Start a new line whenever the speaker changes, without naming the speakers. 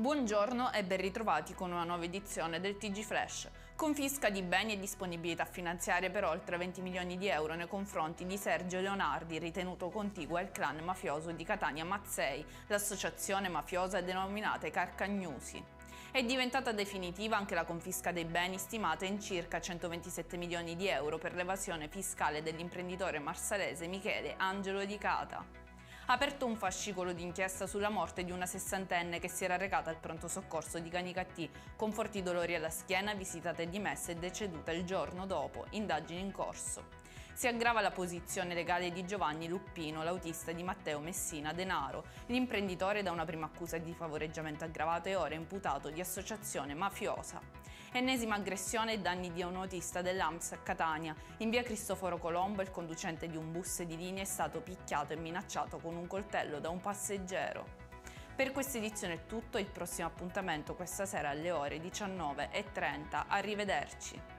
Buongiorno e ben ritrovati con una nuova edizione del TG Flash. Confisca di beni e disponibilità finanziarie per oltre 20 milioni di euro nei confronti di Sergio Leonardi, ritenuto contiguo al clan mafioso di Catania Mazzei. L'associazione mafiosa è denominata i Carcagnusi. È diventata definitiva anche la confisca dei beni stimata in circa 127 milioni di euro per l'evasione fiscale dell'imprenditore marsalese Michele Angelo Di Cata. Ha aperto un fascicolo d'inchiesta sulla morte di una sessantenne che si era recata al pronto soccorso di Canicattì con forti dolori alla schiena, visitata e dimessa e deceduta il giorno dopo, indagini in corso. Si aggrava la posizione legale di Giovanni Luppino, l'autista di Matteo Messina Denaro, l'imprenditore da una prima accusa di favoreggiamento aggravato e ora imputato di associazione mafiosa. Ennesima aggressione ai danni di un autista dell'AMS a Catania. In via Cristoforo Colombo il conducente di un bus di linea è stato picchiato e minacciato con un coltello da un passeggero. Per questa edizione è tutto, il prossimo appuntamento questa sera alle ore 19:30. Arrivederci.